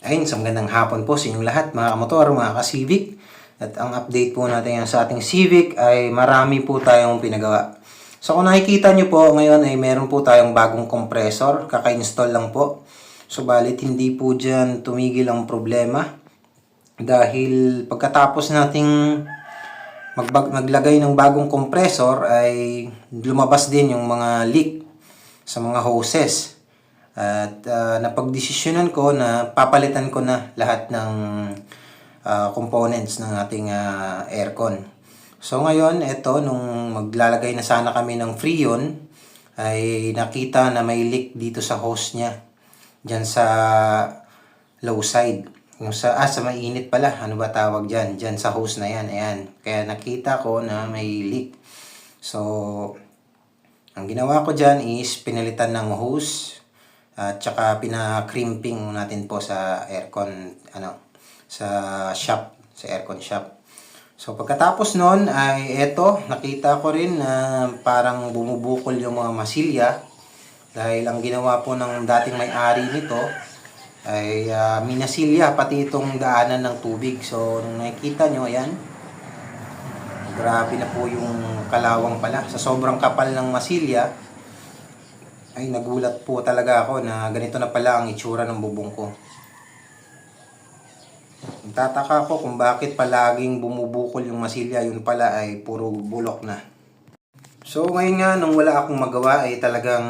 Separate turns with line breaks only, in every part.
Ayun, sa magandang hapon po sa inyong lahat mga kamotor, mga ka-Civic. At ang update po natin sa ating Civic ay marami po tayong pinagawa. So kung nakikita nyo po ngayon ay meron po tayong bagong compressor, kaka-install lang po. Subalit hindi po dyan tumigil ang problema dahil pagkatapos nating maglagay ng bagong compressor ay lumabas din yung mga leak sa mga hoses. At napagdesisyonan ko na papalitan ko na lahat ng components ng ating aircon. So ngayon, ito, nung maglalagay na sana kami ng Freon, ay nakita na may leak dito sa hose niya. Diyan sa low side. Yung sa mainit pala. Ano ba tawag dyan? Diyan sa hose na yan. Ayan. Kaya nakita ko na may leak. So, ang ginawa ko dyan is pinalitan ng hose. At saka pina-crimping natin po sa aircon, sa shop, sa aircon shop. So pagkatapos nun ay eto, nakita ko rin na parang bumubukol yung mga masilya. Dahil ang ginawa po ng dating may-ari nito ay minasilya pati itong daanan ng tubig. So nung nakikita nyo, ayan, grabe na po yung kalawang pala. Sa sobrang kapal ng masilya, ay nagulat po talaga ako na ganito na pala ang itsura ng bubong ko. Nagtataka ako kung bakit palaging bumubukol yung masilya, yun pala ay puro bulok na. So ngayon nga, nung wala akong magawa ay talagang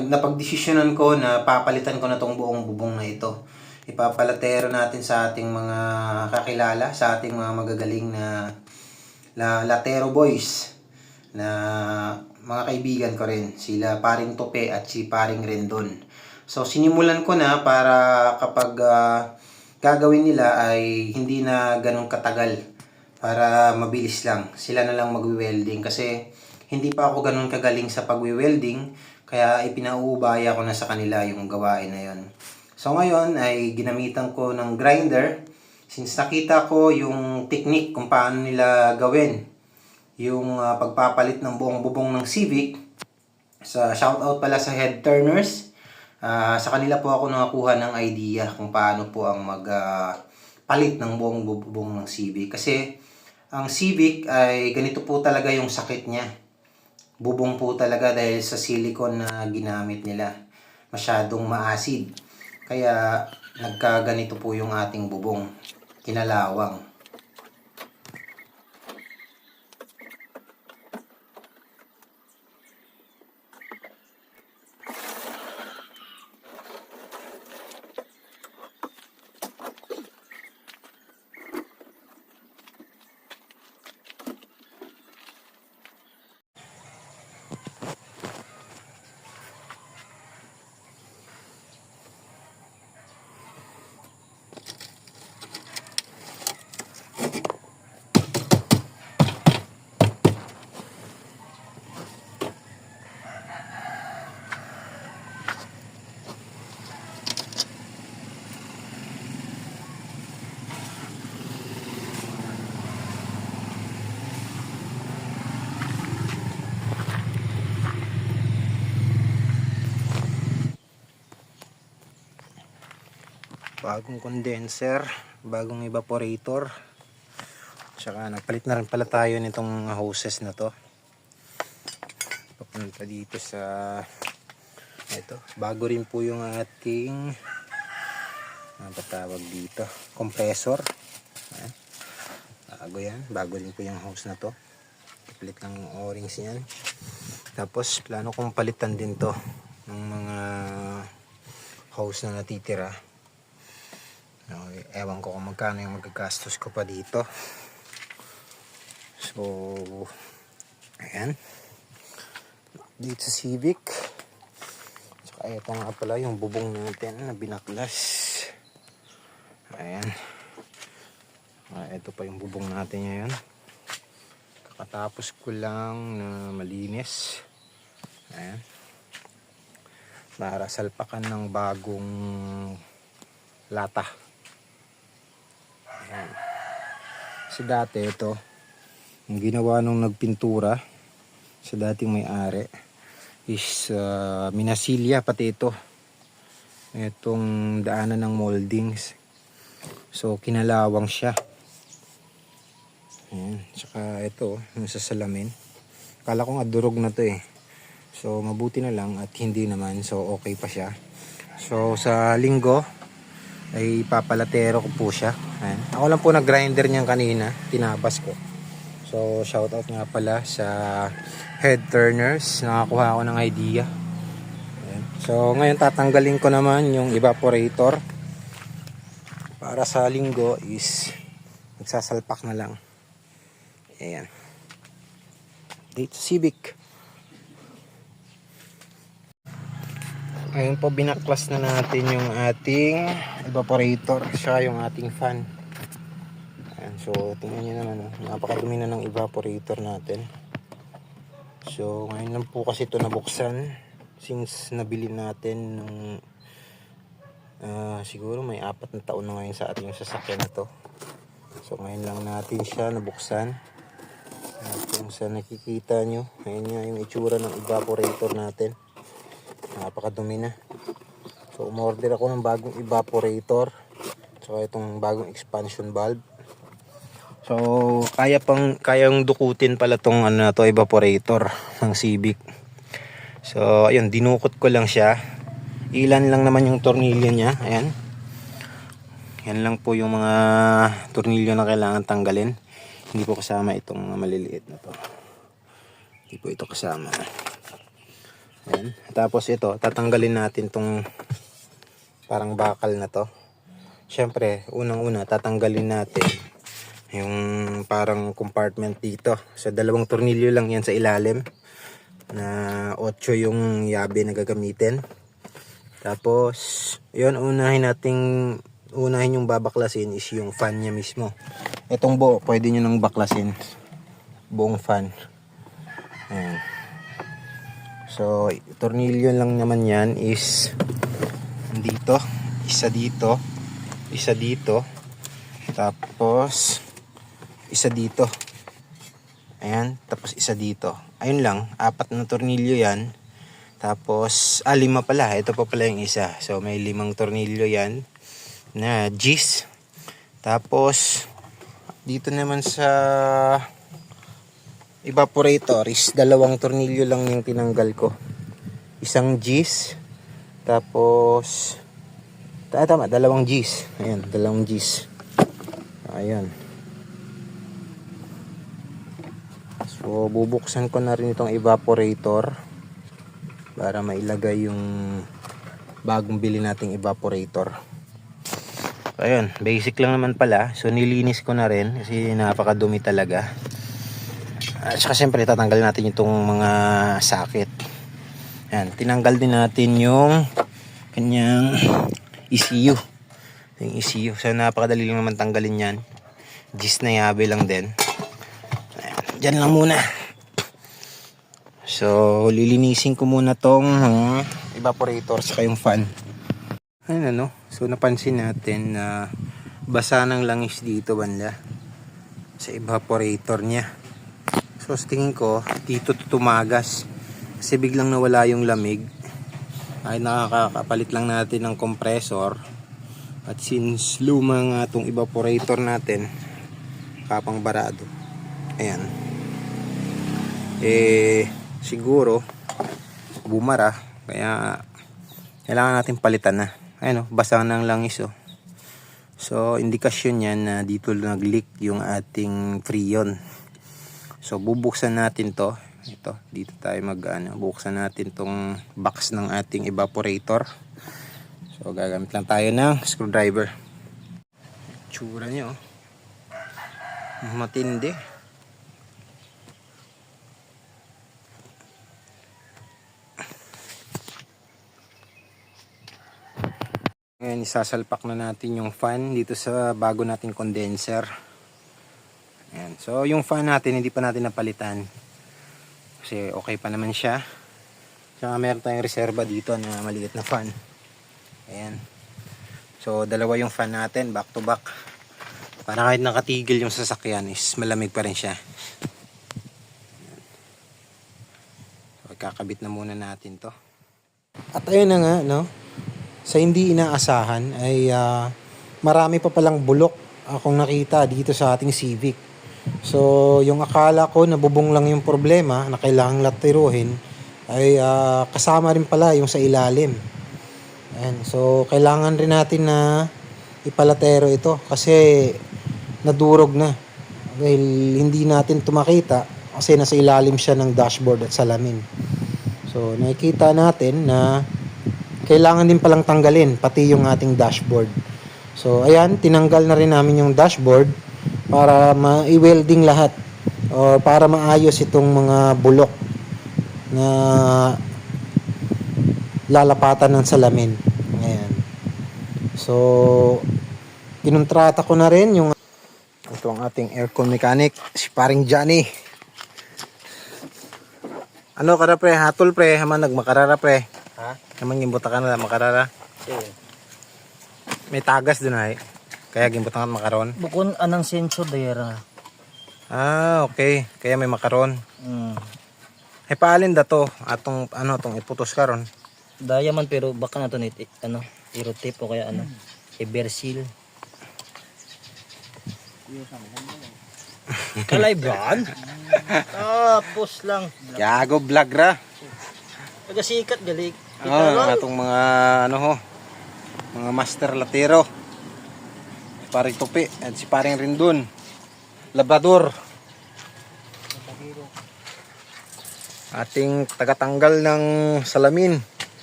napagdesisyonan ko na papalitan ko na tong buong bubong na ito. Ipapalatero natin sa ating mga kakilala, sa ating mga magagaling na latero boys na mga kaibigan ko rin, sila Paring Tope at si Paring Rendon. So sinimulan ko na para kapag gagawin nila ay hindi na ganun katagal, para mabilis lang. Sila na lang magwi-welding kasi hindi pa ako ganun kagaling sa pagwi-welding, kaya ipinauubaya ko na sa kanila yung gawain na yon. So ngayon ay ginamitan ko ng grinder since nakita ko yung technique kung paano nila gawin yung pagpapalit ng buong bubong ng Civic. Sa shoutout pala sa head turners. Sa kanila po ako nakakuha ng idea kung paano po ang palit ng buong bubong ng Civic. Kasi ang Civic ay ganito po talaga yung sakit niya. Bubong po talaga dahil sa silicone na ginamit nila. Masyadong maasid. Kaya nagkaganito po yung ating bubong. Kinalawang. Bagong condenser, bagong evaporator. Tsaka nagpalit na rin pala tayo nitong hoses na to. Papunta dito sa ito. Bago rin po yung ating patawag dito, compressor. Ayan. Bago yan. Bago rin po yung hose na to. Palit lang yung o-rings yan. Tapos plano kong palitan din to ng mga hose na natitira. Ewan ko kung magkano yung magagastos ko pa dito. So ayan, dito sa Civic. Saka ito nga pala yung bubong natin na binaklas. Ayan, ito pa yung bubong natin ngayon. Kakatapos ko lang na malinis. Ayan, para salpakan ng bagong lata. Ayan. Kasi dati ito, yung ginawa nung nagpintura sa dating may-ari is minasilya pati ito. Itong daanan ng moldings. So kinalawang siya. Ayan. Tsaka ito, yung sa salamin. Kala ko nga durog na to eh. So mabuti na lang at hindi naman. So okay pa siya. So sa linggo ay papalatero ko po siya. Ayan. Ako lang po nag-grinder niyan kanina. Tinabas ko. So shoutout nga pala sa head turners. Nakakuha ako ng idea. Ayan. So ngayon tatanggalin ko naman yung evaporator. Para sa linggo is magsasalpak na lang. Ayan. Dito Civic. Ayun po, binaklas na natin yung ating evaporator. Siya yung ating fan. Ayan. So tingnan nyo naman. Napakadumi na ng evaporator natin. So ngayon lang po kasi ito nabuksan. Since nabili natin nung siguro may 4 na taon na ngayon sa ating sasakyan na to. So ngayon lang natin siya nabuksan. At kung sa nakikita nyo, ayun nga yung itsura ng evaporator natin. Napakadumi na. So umorder ako ng bagong evaporator. So itong bagong expansion valve. So kayang dukutin pala tong evaporator ng Civic. So ayun, dinukot ko lang siya. Ilan lang naman yung tornilyo niya. Ayan. Yan lang po yung mga tornilyo na kailangan tanggalin. Hindi po kasama itong maliliit na to. Hindi po ito kasama. Ayan. Tapos ito, tatanggalin natin tong parang bakal na to. Siyempre, unang-una, tatanggalin natin yung parang compartment dito. So, 2 tornilyo lang yan sa ilalim. Na 8 yung yabe na gagamitin. Tapos, yun, unahin yung babaklasin is yung fan niya mismo. Itong buo, pwede nyo nang baklasin. Buong fan. Ayan. So, tornilyo lang naman yan is dito, isa dito, isa dito, tapos isa dito. Ayan, tapos isa dito. Ayun lang, 4 na tornilyo yan. Tapos, 5 pala. Ito pa pala yung isa. So, may 5 tornilyo yan na G's. Tapos, dito naman sa evaporator is 2 tornilyo lang yung tinanggal ko. Isang G's. Tapos, tama, 2 G's. Ayan, 2 G's. Ayan. So, bubuksan ko na rin itong evaporator para mailagay yung bagong bili nating evaporator. Ayun, basic lang naman pala. So nilinis ko na rin kasi napakadumi talaga. At saka siyempre tatanggalin natin itong mga sakit. Ayan, tinanggal din natin yung kanyang ECU. Yung ECU. So napakadali lang naman tanggalin yan. Gis na yabe lang din. Ayan, dyan lang muna. So lilinisin ko muna tong evaporator saka yung fan. Ayun so napansin natin na basa ng langis dito banda sa evaporator niya. So sa tingin ko dito tumagas kasi biglang nawala yung lamig. Ay nakakapalit lang natin ng compressor at since luma nga itong evaporator natin kapang barado. Ayan. Siguro bumara kaya kailangan natin palitan na. Ayun basa ng langis So indikasyon yan na dito nag-leak yung ating freon. So bubuksan natin to. Ito, dito tayo buksan natin tong box ng ating evaporator. So gagamit lang tayo ng screwdriver. Tsura niya matindi. Ngayon isasalpak na natin yung fan dito sa bago nating condenser. Ayan. So yung fan natin hindi pa natin napalitan. Kasi okay pa naman siya. Saka meron tayong reserva dito na maliit na fan. Ayan. So 2 yung fan natin back to back. Para kahit nakatigil yung sasakyan is malamig pa rin siya. Ayan. So kakabit na muna natin to. At ayun na nga sa hindi inaasahan ay marami pa palang bulok akong nakita dito sa ating Civic. So yung akala ko na bubong lang yung problema na kailangang latiruhin ay kasama rin pala yung sa ilalim. Ayan. So kailangan rin natin na ipalatero ito kasi nadurog na dahil hindi natin tumakita kasi nasa ilalim siya ng dashboard at salamin. So nakikita natin na kailangan din palang tanggalin pati yung ating dashboard. So ayan, tinanggal na rin namin yung dashboard para ma-welding lahat o para maayos itong mga bulok na lalapatan ng salamin. Ayan. So kinontrata ko na rin yung ito ang ating aircon mechanic, si paring Johnny. Ano kada pre, hatol pre, haman nagmakarara pre.
Ha?
Naman gimbuta ka na makarara. May tagas dun ay. Kaya gimbuta ka makaron.
Bukon anang sensor dayara.
Okay. Kaya may makaron. Ay paalin da to atong atong iputos karon.
Daya man pero baka na to nit i-rotate o kaya i-bersil. Kalay brand. Tapos lang.
Yago vlog ra.
Nagasikat gali.
Atong mga mga master latero. Paring Tupi at si paring Rindon. Labrador. Ating tagatanggal ng salamin.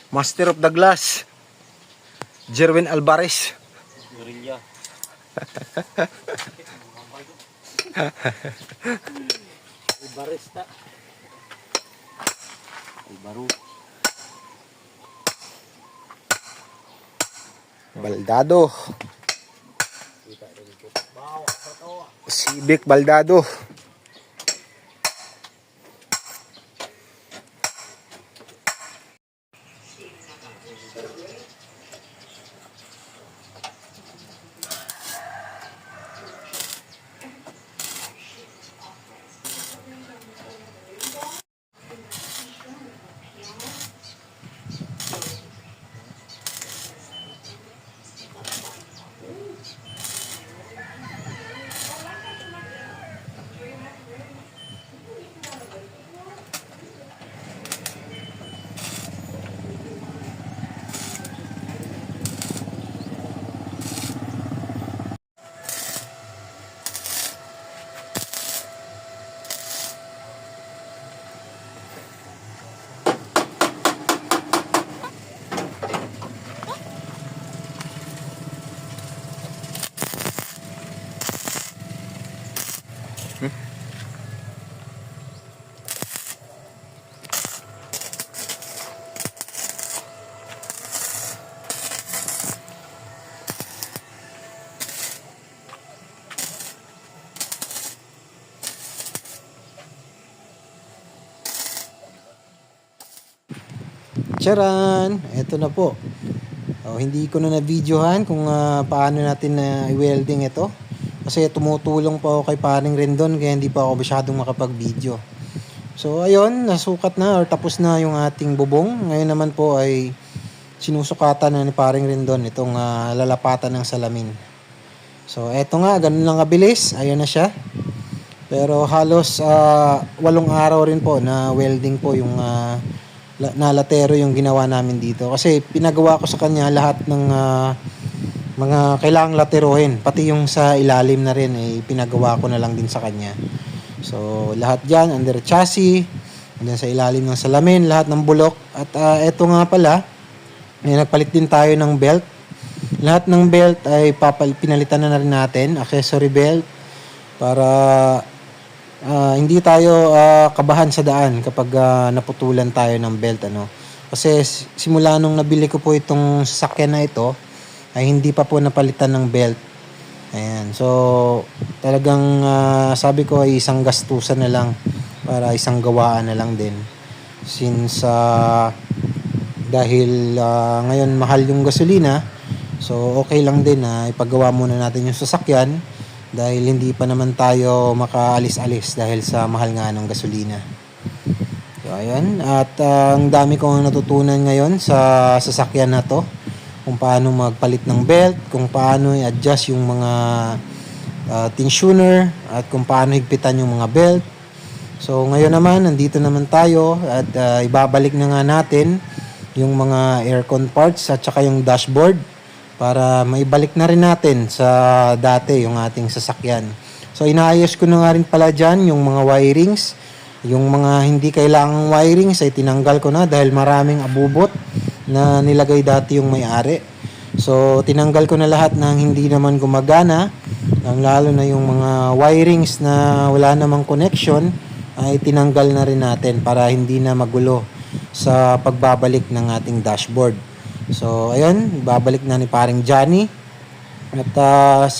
Master of the Glass. Jerwin Alvarez.
Gorilla. Barista. Baro.
Baldado. Civic Baldado. Charan! Ito na po. Hindi ko na na-videohan kung paano natin na i-welding ito. Kasi tumutulong pa ako kay paring Rendon kaya hindi pa ako masyadong makapag-video. So ayun, nasukat na or tapos na yung ating bubong. Ngayon naman po ay sinusukatan na ni paring Rendon itong lalapatan ng salamin. So eto nga, ganun lang kabilis. Ayun na siya. Pero halos 8 araw rin po na welding po yung nalatero yung ginawa namin dito kasi pinagawa ko sa kanya lahat ng mga kailangang laterohin pati yung sa ilalim na rin pinagawa ko na lang din sa kanya. So lahat dyan under chassis, andyan sa ilalim ng salamin, lahat ng bulok at eto nga pala nagpalit din tayo ng belt. Lahat ng belt ay pinalitan na rin natin, accessory belt para hindi tayo kabahan sa daan kapag naputulan tayo ng belt kasi simula nung nabili ko po itong sasakyan na ito ay hindi pa po napalitan ng belt. Ayan, so talagang sabi ko ay isang gastusan na lang para isang gawaan na lang din since dahil ngayon mahal yung gasolina, so okay lang din na ipagawa muna natin yung sasakyan dahil hindi pa naman tayo makaalis-alis dahil sa mahal nga ng gasolina. So ayan, at ang dami kong natutunan ngayon sa sasakyan na to kung paano magpalit ng belt, kung paano i-adjust yung mga tensioner, at kung paano higpitan yung mga belt. So ngayon naman, nandito naman tayo at ibabalik na nga natin yung mga aircon parts at saka yung dashboard para maibalik na rin natin sa dati yung ating sasakyan. So inaayos ko na nga rin pala dyan yung mga wirings. Yung mga hindi kailangang wirings ay tinanggal ko na dahil maraming abubot na nilagay dati yung may-ari. So tinanggal ko na lahat ng hindi naman gumagana, lalo na yung mga wirings na wala namang connection ay tinanggal na rin natin para hindi na magulo sa pagbabalik ng ating dashboard. So ayun, babalik na ni paring Johnny. At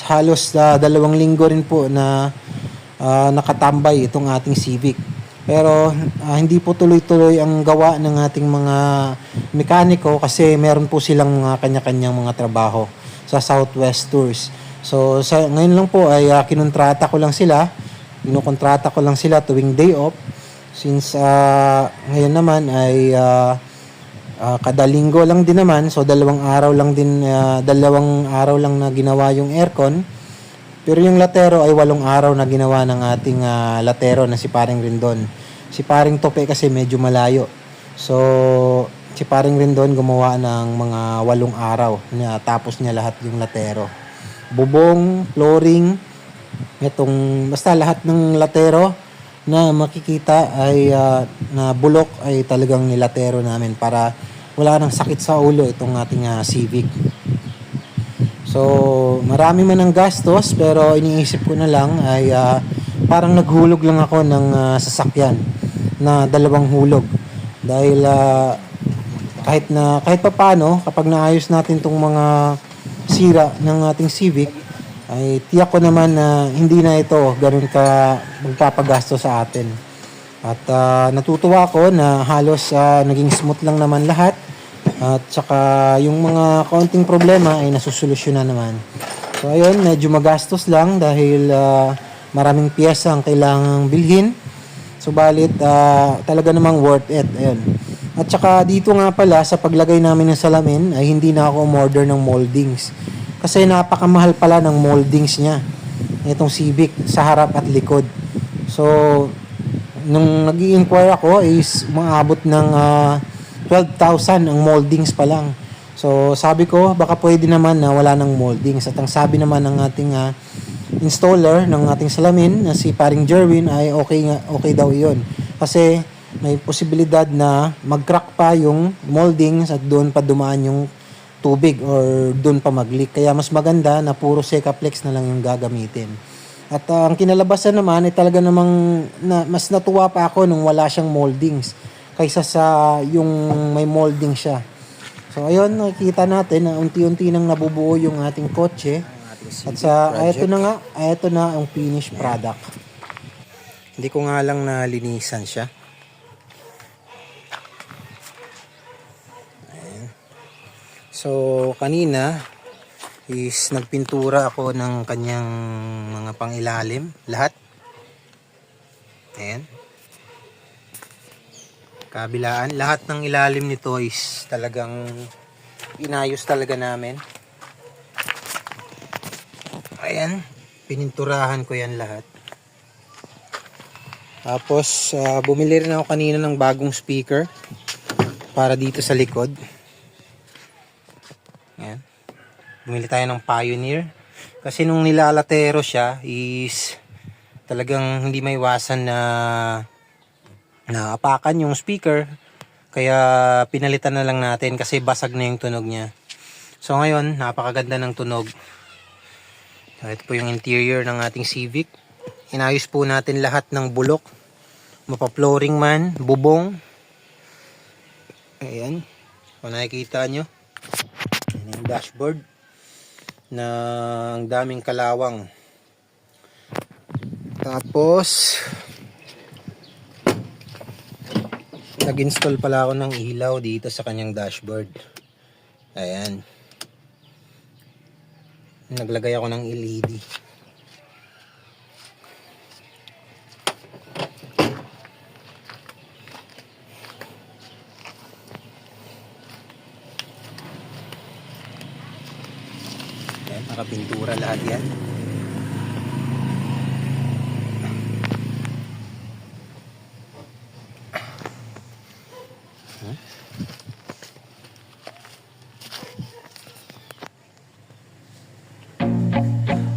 halos 2 linggo rin po na nakatambay itong ating Civic. Pero hindi po tuloy-tuloy ang gawa ng ating mga mekaniko kasi meron po silang kanya-kanyang mga trabaho sa Southwest Tours. So ngayon lang po ay kinukontrata ko lang sila tuwing day off, since ngayon naman ay kada linggo lang din naman, so 2 araw lang na ginawa yung aircon. Pero yung latero ay 8 araw na ginawa ng ating latero na si Paring Rindon. Si Paring Tope kasi medyo malayo. So, si Paring Rindon gumawa ng mga 8 araw. Tapos niya lahat yung latero. Bubong, flooring, basta lahat ng latero na makikita ay na bulok ay talagang nilatero namin para wala nang sakit sa ulo itong ating Civic. So, marami man ang gastos pero iniisip ko na lang ay parang naghulog lang ako ng sasakyan na 2 hulog. Dahil kahit papaano kapag naayos natin tong mga sira ng ating Civic ay tiyak ko naman na hindi na ito ganoon ka magpapagastos sa atin. At natutuwa ako na halos naging smooth lang naman lahat. At saka yung mga kaunting problema ay nasusolusyonan naman. So ayun, medyo magastos lang dahil maraming piyesa ang kailangang bilhin. Subalit talaga namang worth it. Ayun. At saka dito nga pala sa paglagay namin ng salamin ay hindi na ako umorder ng moldings. Kasi napakamahal pala ng moldings niya. Itong Civic sa harap at likod. So nung nag-i-inquire ako is umaabot ng 12,000 ang moldings pa lang. So sabi ko baka pwede naman na wala ng moldings. At ang sabi naman ng ating installer ng ating salamin na si Paring Jerwin ay okay daw iyon. Kasi may posibilidad na mag-crack pa yung moldings at doon pa dumaan yung tubig or doon pa mag-leak. Kaya mas maganda na puro Secaplex na lang yung gagamitin. At ang kinalabasan naman ay talaga namang mas natuwa pa ako nung wala siyang moldings kaysa sa yung may molding siya. So ayun, nakikita natin na unti-unti nang nabubuo yung ating kotse. At ito na ang finished product. Hindi ko nga lang nalinisan siya. Ayan. So kanina is nagpintura ako ng kanyang mga pangilalim, lahat. Ayan. Kabilaan, lahat ng ilalim nito is talagang inayos talaga namin. Ayan, pininturahan ko yan lahat. Tapos bumili rin ako kanina ng bagong speaker para dito sa likod. Ayan. Bumili tayo ng Pioneer kasi nung nilalatero siya is talagang hindi maiwasan na naapakan yung speaker, kaya pinalitan na lang natin kasi basag na yung tunog niya. So ngayon napakaganda ng tunog. So, ito po yung interior ng ating Civic. Inayos po natin lahat ng bulok, mapa-flooring man, bubong. Ayan, kung nakikita nyo, ayan yung dashboard na ang daming kalawang. Tapos nag-install pala ako ng ilaw dito sa kanyang dashboard. Ayan. Naglagay ako ng LED. Nakapintura lahat yan.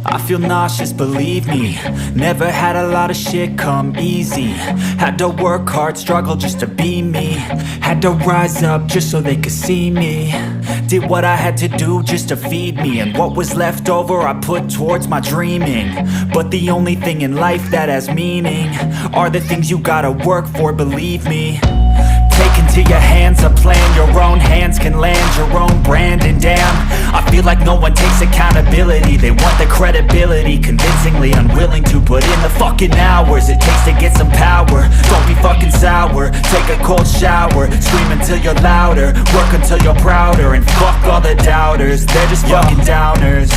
I feel nauseous, believe me. Never had a lot of shit come easy. Had to work hard, struggle just to be me. Had to rise up just so they could see me. Did what I had to do just to feed me. And what was left over I put towards my dreaming. But the only thing in life that has meaning are the things you gotta work for, believe me. Take into your hands a plan. Your own hands can land your own brand. And damn, I feel like no one takes accountability. They want the credibility, convincingly unwilling to put in the fucking hours it takes to get some power. Don't be fucking sour, take a cold shower. Scream until you're louder, work until you're prouder. And fuck all the doubters, they're just fucking downers.